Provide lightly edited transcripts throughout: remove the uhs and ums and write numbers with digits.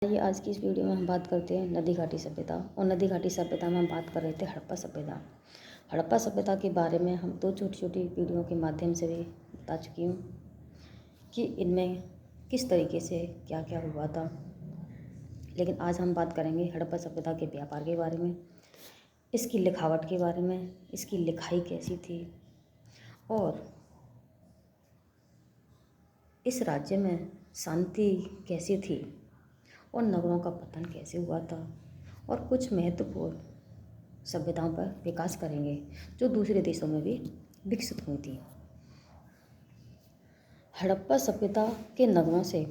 आइए आज की इस वीडियो में हम बात करते हैं नदी घाटी सभ्यता। और नदी घाटी सभ्यता में हम बात कर रहे थे हड़प्पा सभ्यता। हड़प्पा सभ्यता के बारे में हम दो छोटी छोटी वीडियो के माध्यम से भी बता चुकी हूँ कि इनमें किस तरीके से क्या क्या हुआ था। लेकिन आज हम बात करेंगे हड़प्पा सभ्यता के व्यापार के बारे में, इसकी लिखावट के बारे में, इसकी लिखाई कैसी थी और इस राज्य में शांति कैसी थी और नगरों का पतन कैसे हुआ था और कुछ महत्वपूर्ण सभ्यताओं पर विकास करेंगे जो दूसरे देशों में भी विकसित हुई थी। हड़प्पा सभ्यता के नगरों से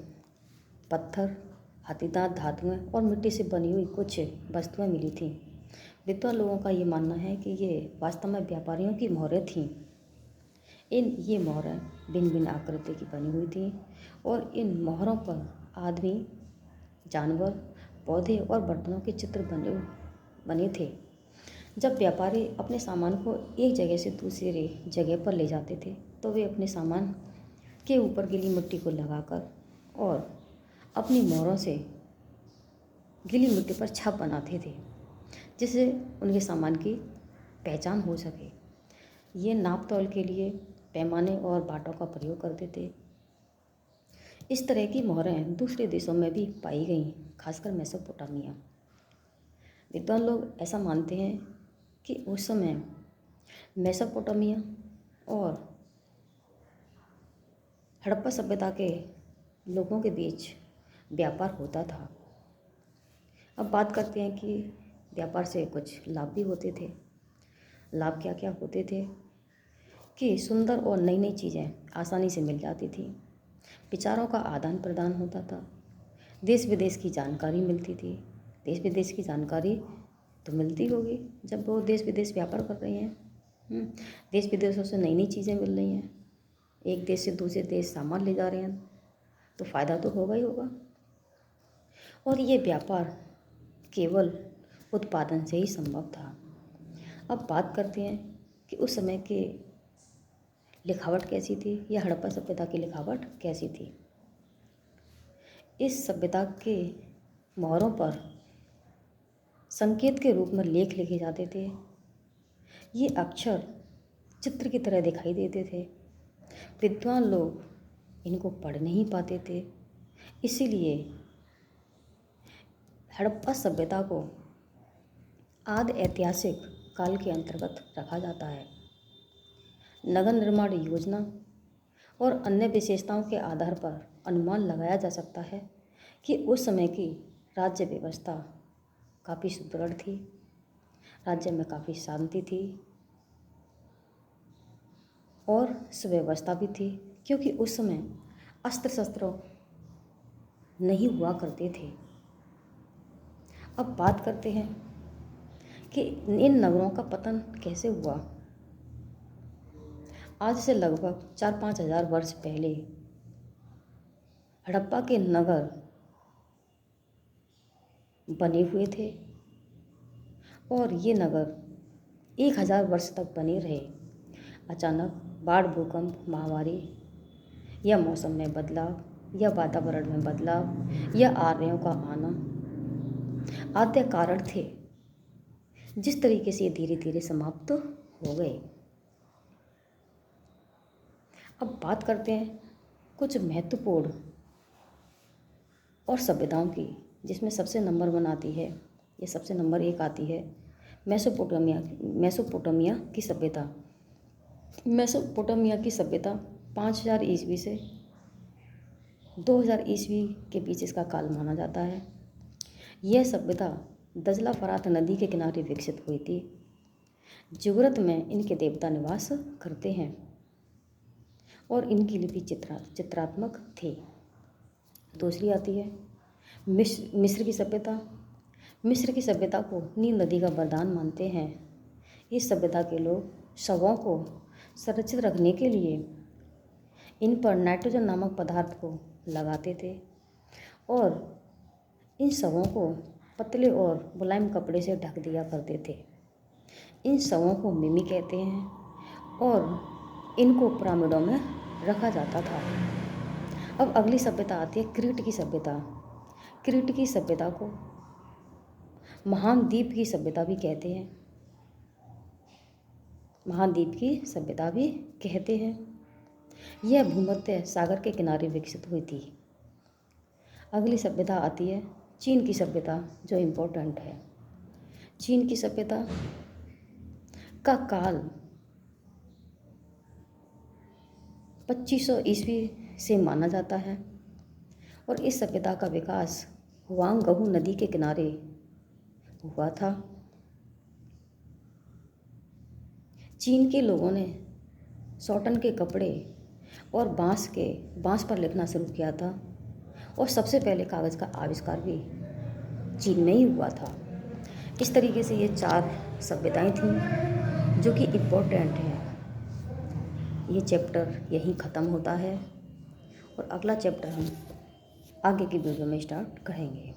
पत्थर, हाथीदांत धातुएं और मिट्टी से बनी हुई कुछ वस्तुएं मिली थीं। विद्वान लोगों का ये मानना है कि ये वास्तव में व्यापारियों की मोहरें थीं। ये मोहरें भिन्न भिन्न आकृति की बनी हुई थीं और इन मोहरों पर आदमी, जानवर, पौधे और बर्तनों के चित्र बने थे। जब व्यापारी अपने सामान को एक जगह से दूसरी जगह पर ले जाते थे तो वे अपने सामान के ऊपर गीली मिट्टी को लगाकर और अपनी मोहरों से गीली मिट्टी पर छाप बनाते थे जिससे उनके सामान की पहचान हो सके। ये नाप तौल के लिए पैमाने और बाटों का प्रयोग करते थे। इस तरह की मोहरें दूसरे देशों में भी पाई गईं, खासकर मेसोपोटामिया। विद्वान लोग ऐसा मानते हैं कि उस समय मेसोपोटामिया और हड़प्पा सभ्यता के लोगों के बीच व्यापार होता था। अब बात करते हैं कि व्यापार से कुछ लाभ भी होते थे। लाभ क्या क्या होते थे कि सुंदर और नई नई चीज़ें आसानी से मिल जाती थी, विचारों का आदान प्रदान होता था, देश विदेश की जानकारी मिलती थी। देश विदेश की जानकारी तो मिलती होगी जब वो देश विदेश व्यापार कर रहे हैं। देश विदेशों से नई नई चीज़ें मिल रही हैं, एक देश से दूसरे देश सामान ले जा रहे हैं तो फ़ायदा तो होगा ही होगा। और ये व्यापार केवल उत्पादन से ही संभव था। अब बात करते हैं कि उस समय की लिखावट कैसी थी या हड़प्पा सभ्यता की लिखावट कैसी थी। इस सभ्यता के मोहरों पर संकेत के रूप में लेख लिखे जाते थे। ये अक्षर चित्र की तरह दिखाई देते थे। विद्वान लोग इनको पढ़ नहीं पाते थे, इसीलिए हड़प्पा सभ्यता को आदि ऐतिहासिक काल के अंतर्गत रखा जाता है। नगर निर्माण योजना और अन्य विशेषताओं के आधार पर अनुमान लगाया जा सकता है कि उस समय की राज्य व्यवस्था काफ़ी सुदृढ़ थी, राज्य में काफ़ी शांति थी और सुव्यवस्था भी थी, क्योंकि उस समय अस्त्र शस्त्र नहीं हुआ करते थे। अब बात करते हैं कि इन नगरों का पतन कैसे हुआ। आज से लगभग 4-5 हज़ार वर्ष पहले हड़प्पा के नगर बने हुए थे और ये नगर 1000 वर्ष तक बने रहे। अचानक बाढ़, भूकंप, महामारी या मौसम में बदलाव या वातावरण में बदलाव या आर्यों का आना आद्य कारण थे जिस तरीके से धीरे धीरे समाप्त हो गए। अब बात करते हैं कुछ महत्वपूर्ण और सभ्यताओं की, जिसमें सबसे नंबर 1 आती है, ये सबसे नंबर 1 आती है मेसोपोटामिया की सभ्यता। मेसोपोटामिया की सभ्यता 5000 ईस्वी से 2000 ईस्वी के बीच इसका काल माना जाता है। यह सभ्यता दजला फरात नदी के किनारे विकसित हुई थी। जुगरत में इनके देवता निवास करते हैं और इनकी लिपि चित्रात्मक थी। दूसरी आती है मिस्र की सभ्यता। मिस्र की सभ्यता को नील नदी का वरदान मानते हैं। इस सभ्यता के लोग शवों को संरक्षित रखने के लिए इन पर नाइट्रोजन नामक पदार्थ को लगाते थे और इन शवों को पतले और मुलायम कपड़े से ढक दिया करते थे। इन शवों को मिमी कहते हैं और इनको पिरामिडों में रखा जाता था। अब अगली सभ्यता आती है क्रीट की सभ्यता। क्रीट की सभ्यता को महान द्वीप की सभ्यता भी कहते हैं। महान द्वीप की सभ्यता भी कहते हैं। यह भूमध्य सागर के किनारे विकसित हुई थी। अगली सभ्यता आती है चीन की सभ्यता, जो इम्पोर्टेंट है। चीन की सभ्यता का काल 2500 ईस्वी से माना जाता है और इस सभ्यता का विकास हुआंगहू नदी के किनारे हुआ था। चीन के लोगों ने सॉटन के कपड़े और बांस पर लिखना शुरू किया था और सबसे पहले कागज़ का आविष्कार भी चीन में ही हुआ था। इस तरीके से ये 4 सभ्यताएं थीं जो कि इम्पोर्टेंट हैं। ये चैप्टर यहीं ख़त्म होता है और अगला चैप्टर हम आगे की वीडियो में स्टार्ट करेंगे।